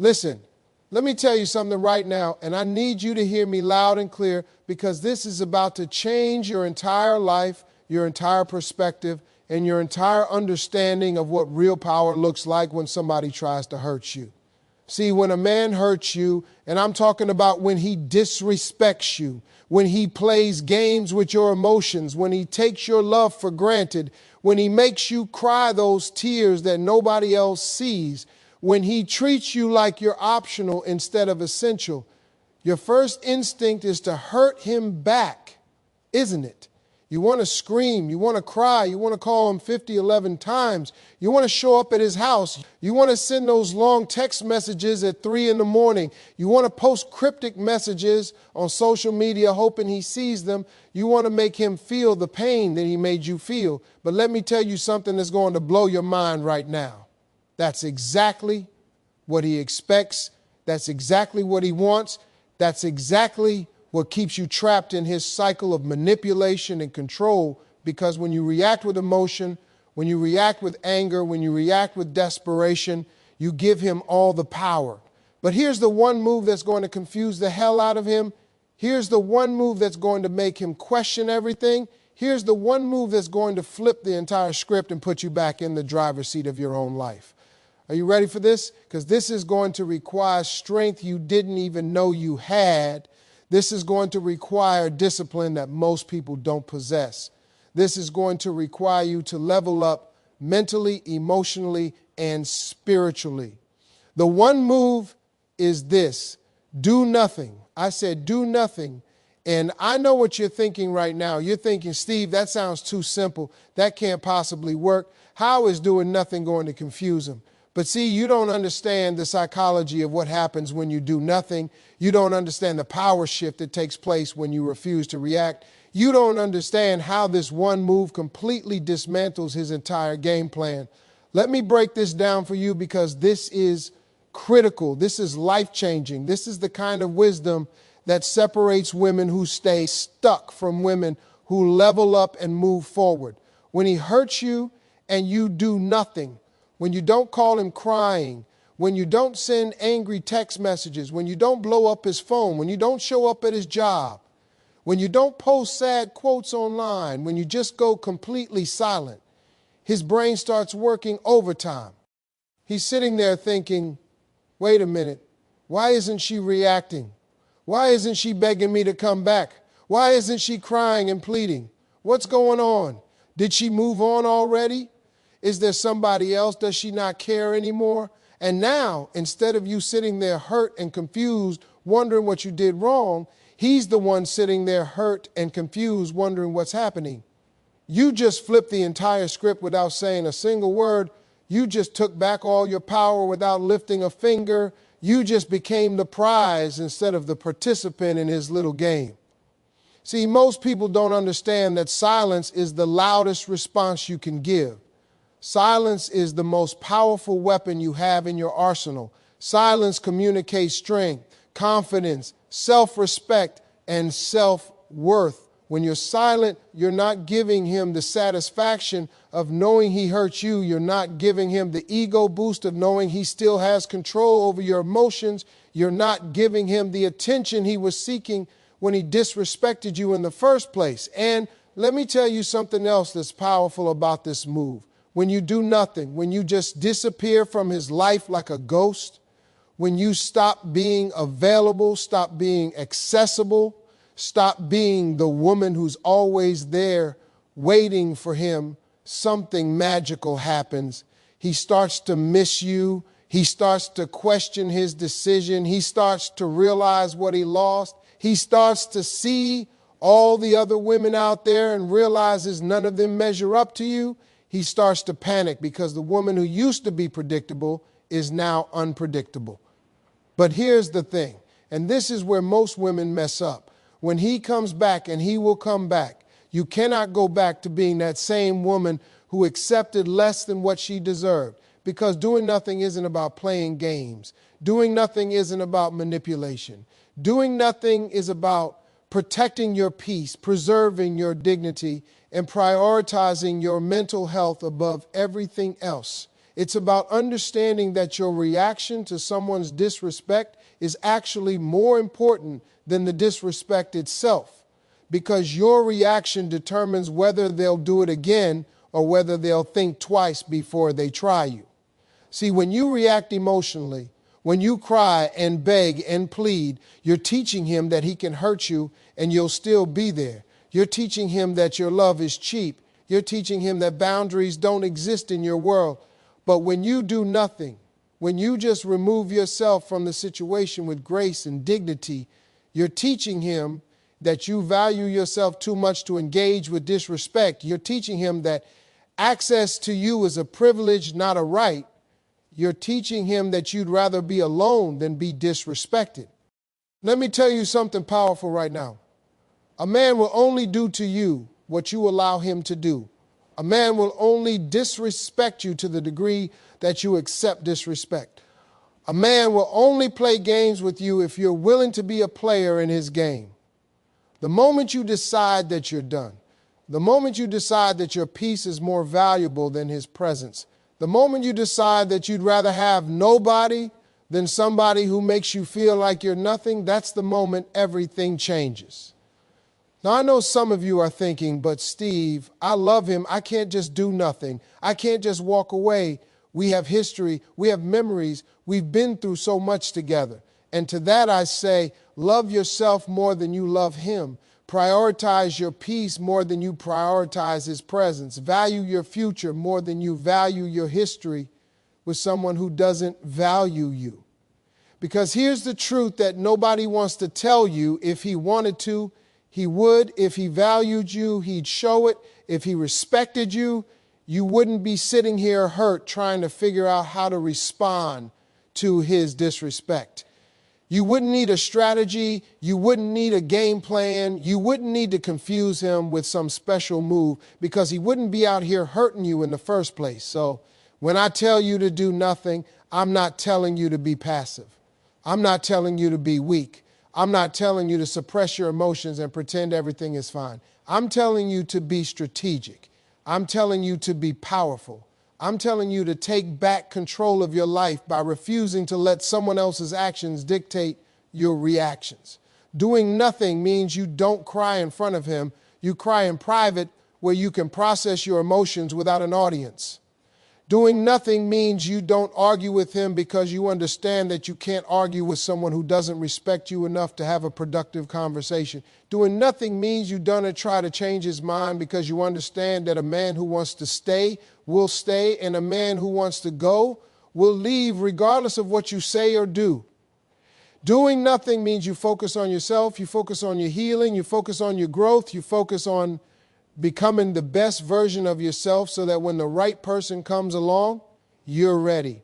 Listen, let me tell you something right now, and I need you to hear me loud and clear because this is about to change your entire life, your entire perspective, and your entire understanding of what real power looks like when somebody tries to hurt you. See, when a man hurts you, and I'm talking about when he disrespects you, when he plays games with your emotions, when he takes your love for granted, when he makes you cry those tears that nobody else sees, when he treats you like you're optional instead of essential, your first instinct is to hurt him back, isn't it? You want to scream, you want to cry, you want to call him 11 times. You want to show up at his house. You want to send those long text messages at 3 in the morning. You want to post cryptic messages on social media hoping he sees them. You want to make him feel the pain that he made you feel. But let me tell you something that's going to blow your mind right now. That's exactly what he expects. That's exactly what he wants. That's exactly what keeps you trapped in his cycle of manipulation and control, because when you react with emotion, when you react with anger, when you react with desperation, you give him all the power. But here's the one move that's going to confuse the hell out of him. Here's the one move that's going to make him question everything. Here's the one move that's going to flip the entire script and put you back in the driver's seat of your own life. Are you ready for this? Because this is going to require strength you didn't even know you had. This is going to require discipline that most people don't possess. This is going to require you to level up mentally, emotionally, and spiritually. The one move is this: do nothing. I said do nothing. And I know what you're thinking right now. You're thinking, Steve, that sounds too simple. That can't possibly work. How is doing nothing going to confuse him? But see, you don't understand the psychology of what happens when you do nothing. You don't understand the power shift that takes place when you refuse to react. You don't understand how this one move completely dismantles his entire game plan. Let me break this down for you because this is critical. This is life-changing. This is the kind of wisdom that separates women who stay stuck from women who level up and move forward. When he hurts you and you do nothing, when you don't call him crying, when you don't send angry text messages, when you don't blow up his phone, when you don't show up at his job, when you don't post sad quotes online, when you just go completely silent, his brain starts working overtime. He's sitting there thinking, wait a minute, why isn't she reacting? Why isn't she begging me to come back? Why isn't she crying and pleading? What's going on? Did she move on already? Is there somebody else? Does she not care anymore? And now, instead of you sitting there hurt and confused, wondering what you did wrong, he's the one sitting there hurt and confused, wondering what's happening. You just flipped the entire script without saying a single word. You just took back all your power without lifting a finger. You just became the prize instead of the participant in his little game. See, most people don't understand that silence is the loudest response you can give. Silence is the most powerful weapon you have in your arsenal. Silence communicates strength, confidence, self-respect, and self-worth. When you're silent, you're not giving him the satisfaction of knowing he hurt you. You're not giving him the ego boost of knowing he still has control over your emotions. You're not giving him the attention he was seeking when he disrespected you in the first place. And let me tell you something else that's powerful about this move. When you do nothing, when you just disappear from his life like a ghost, when you stop being available, stop being accessible, stop being the woman who's always there waiting for him, something magical happens. He starts to miss you. He starts to question his decision. He starts to realize what he lost. He starts to see all the other women out there and realizes none of them measure up to you. He starts to panic because the woman who used to be predictable is now unpredictable. But here's the thing, and this is where most women mess up. When he comes back, and he will come back, you cannot go back to being that same woman who accepted less than what she deserved, because doing nothing isn't about playing games. Doing nothing isn't about manipulation. Doing nothing is about protecting your peace, preserving your dignity, and prioritizing your mental health above everything else. It's about understanding that your reaction to someone's disrespect is actually more important than the disrespect itself, because your reaction determines whether they'll do it again or whether they'll think twice before they try you. See, when you react emotionally, when you cry and beg and plead, you're teaching him that he can hurt you and you'll still be there. You're teaching him that your love is cheap. You're teaching him that boundaries don't exist in your world. But when you do nothing, when you just remove yourself from the situation with grace and dignity, you're teaching him that you value yourself too much to engage with disrespect. You're teaching him that access to you is a privilege, not a right. You're teaching him that you'd rather be alone than be disrespected. Let me tell you something powerful right now. A man will only do to you what you allow him to do. A man will only disrespect you to the degree that you accept disrespect. A man will only play games with you if you're willing to be a player in his game. The moment you decide that you're done, the moment you decide that your peace is more valuable than his presence, the moment you decide that you'd rather have nobody than somebody who makes you feel like you're nothing, that's the moment everything changes. Now, I know some of you are thinking, but Steve, I love him. I can't just do nothing. I can't just walk away. We have history. We have memories. We've been through so much together. And to that I say, love yourself more than you love him. Prioritize your peace more than you prioritize his presence. Value your future more than you value your history with someone who doesn't value you. Because here's the truth that nobody wants to tell you. If he wanted to, he would. If he valued you, he'd show it. If he respected you, you wouldn't be sitting here hurt trying to figure out how to respond to his disrespect. You wouldn't need a strategy. You wouldn't need a game plan. You wouldn't need to confuse him with some special move, because he wouldn't be out here hurting you in the first place. So when I tell you to do nothing, I'm not telling you to be passive. I'm not telling you to be weak. I'm not telling you to suppress your emotions and pretend everything is fine. I'm telling you to be strategic. I'm telling you to be powerful. I'm telling you to take back control of your life by refusing to let someone else's actions dictate your reactions. Doing nothing means you don't cry in front of him. You cry in private where you can process your emotions without an audience. Doing nothing means you don't argue with him because you understand that you can't argue with someone who doesn't respect you enough to have a productive conversation. Doing nothing means you don't try to change his mind because you understand that a man who wants to stay will stay, and a man who wants to go will leave regardless of what you say or do. Doing nothing means you focus on yourself, you focus on your healing, you focus on your growth, you focus on becoming the best version of yourself so that when the right person comes along, you're ready.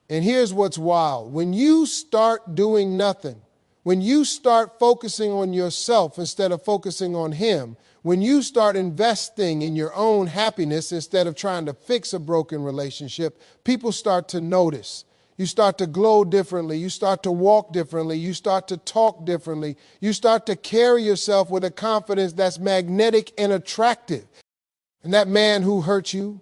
And here's what's wild. When you start doing nothing, when you start focusing on yourself instead of focusing on him, when you start investing in your own happiness instead of trying to fix a broken relationship, people start to notice. You start to glow differently. You start to walk differently. You start to talk differently. You start to carry yourself with a confidence that's magnetic and attractive. And that man who hurt you,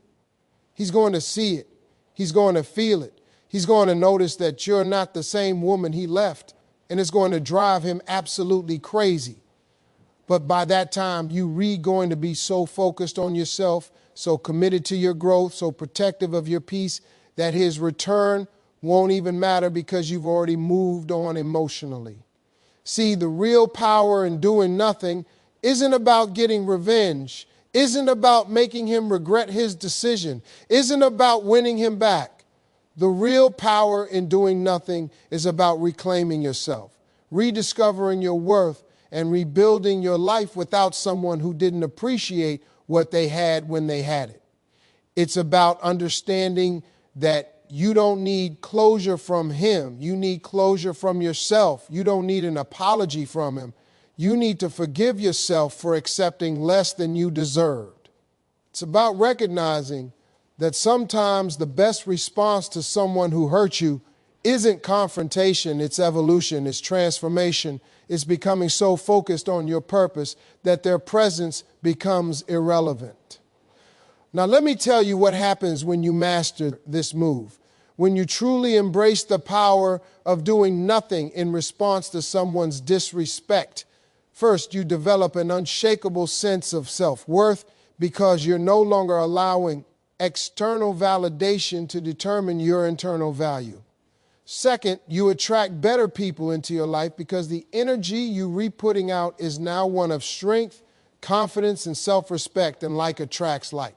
he's going to see it. He's going to feel it. He's going to notice that you're not the same woman he left, and it's going to drive him absolutely crazy. But by that time, you're going to be so focused on yourself, so committed to your growth, so protective of your peace, that his return won't even matter because you've already moved on emotionally. See, the real power in doing nothing isn't about getting revenge, isn't about making him regret his decision, isn't about winning him back. The real power in doing nothing is about reclaiming yourself, rediscovering your worth, and rebuilding your life without someone who didn't appreciate what they had when they had it. It's about understanding that you don't need closure from him. You need closure from yourself. You don't need an apology from him. You need to forgive yourself for accepting less than you deserved. It's about recognizing that sometimes the best response to someone who hurt you isn't confrontation, it's evolution, it's transformation. It's becoming so focused on your purpose that their presence becomes irrelevant. Now, let me tell you what happens when you master this move. When you truly embrace the power of doing nothing in response to someone's disrespect. First, you develop an unshakable sense of self-worth because you're no longer allowing external validation to determine your internal value. Second, you attract better people into your life because the energy you re-putting out is now one of strength, confidence, and self-respect, and like attracts like.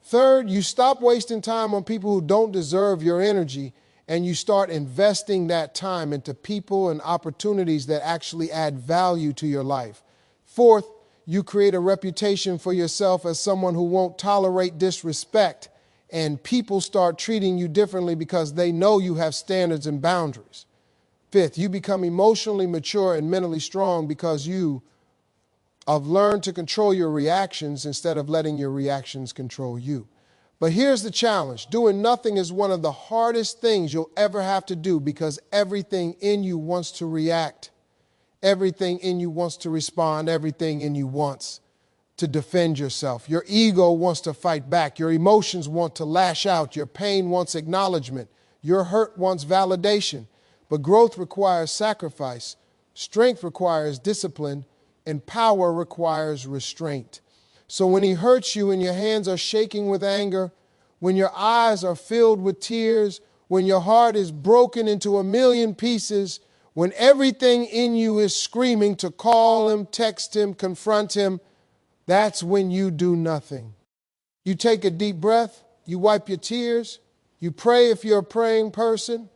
Third, you stop wasting time on people who don't deserve your energy, and you start investing that time into people and opportunities that actually add value to your life. Fourth, you create a reputation for yourself as someone who won't tolerate disrespect, and people start treating you differently because they know you have standards and boundaries. Fifth, you become emotionally mature and mentally strong because you have learned to control your reactions instead of letting your reactions control you. But here's the challenge. Doing nothing is one of the hardest things you'll ever have to do because everything in you wants to react. Everything in you wants to respond. Everything in you wants to defend yourself. Your ego wants to fight back. Your emotions want to lash out. Your pain wants acknowledgement. Your hurt wants validation. But growth requires sacrifice. Strength requires discipline. And power requires restraint. So when he hurts you and your hands are shaking with anger, when your eyes are filled with tears, when your heart is broken into a million pieces, when everything in you is screaming to call him, text him, confront him, that's when you do nothing. You take a deep breath, you wipe your tears, you pray if you're a praying person,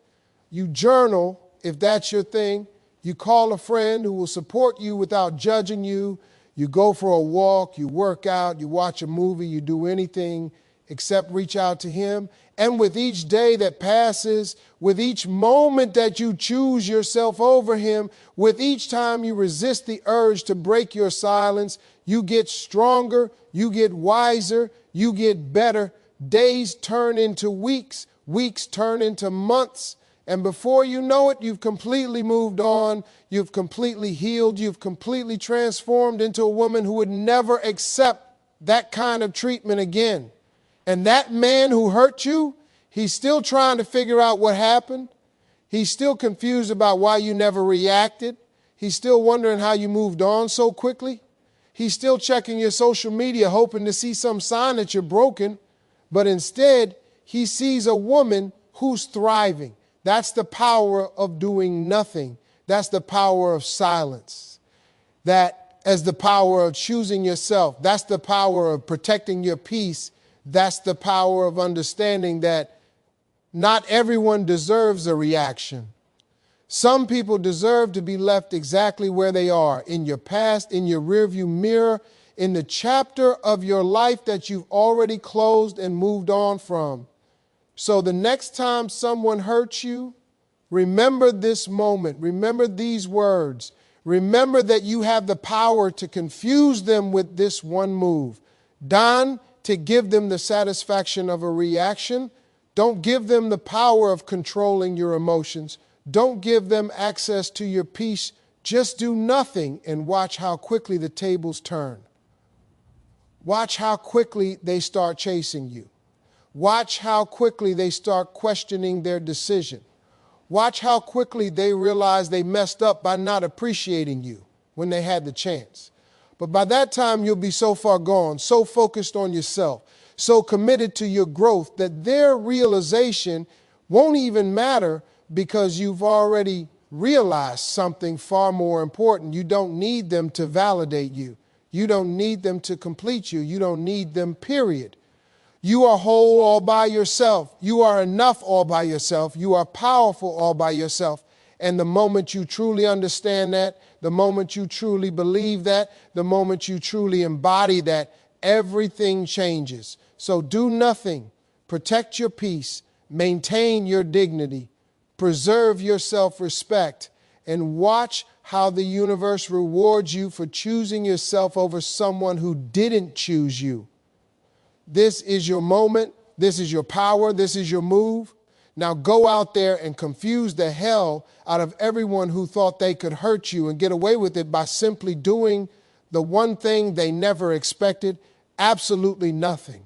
you journal if that's your thing, you call a friend who will support you without judging you, you go for a walk, you work out, you watch a movie, you do anything except reach out to him. And with each day that passes, with each moment that you choose yourself over him, with each time you resist the urge to break your silence, you get stronger, you get wiser, you get better. Days turn into weeks, weeks turn into months. And before you know it, you've completely moved on, you've completely healed, you've completely transformed into a woman who would never accept that kind of treatment again. And that man who hurt you, he's still trying to figure out what happened. He's still confused about why you never reacted. He's still wondering how you moved on so quickly. He's still checking your social media, hoping to see some sign that you're broken. But instead, he sees a woman who's thriving. That's the power of doing nothing. That's the power of silence. That as the power of choosing yourself. That's the power of protecting your peace. That's the power of understanding that not everyone deserves a reaction. Some people deserve to be left exactly where they are, in your past, in your rearview mirror, in the chapter of your life that you've already closed and moved on from. So the next time someone hurts you, remember this moment. Remember these words. Remember that you have the power to confuse them with this one move. Don, to give them the satisfaction of a reaction. Don't give them the power of controlling your emotions. Don't give them access to your peace. Just do nothing and watch how quickly the tables turn. Watch how quickly they start chasing you. Watch how quickly they start questioning their decision. Watch how quickly they realize they messed up by not appreciating you when they had the chance. But by that time, you'll be so far gone, so focused on yourself, so committed to your growth that their realization won't even matter because you've already realized something far more important. You don't need them to validate you. You don't need them to complete you. You don't need them, period. You are whole all by yourself. You are enough all by yourself. You are powerful all by yourself. And the moment you truly understand that, the moment you truly believe that, the moment you truly embody that, everything changes. So do nothing. Protect your peace. Maintain your dignity. Preserve your self-respect. And watch how the universe rewards you for choosing yourself over someone who didn't choose you. This is your moment. This is your power. This is your move. Now go out there and confuse the hell out of everyone who thought they could hurt you and get away with it by simply doing the one thing they never expected, absolutely nothing.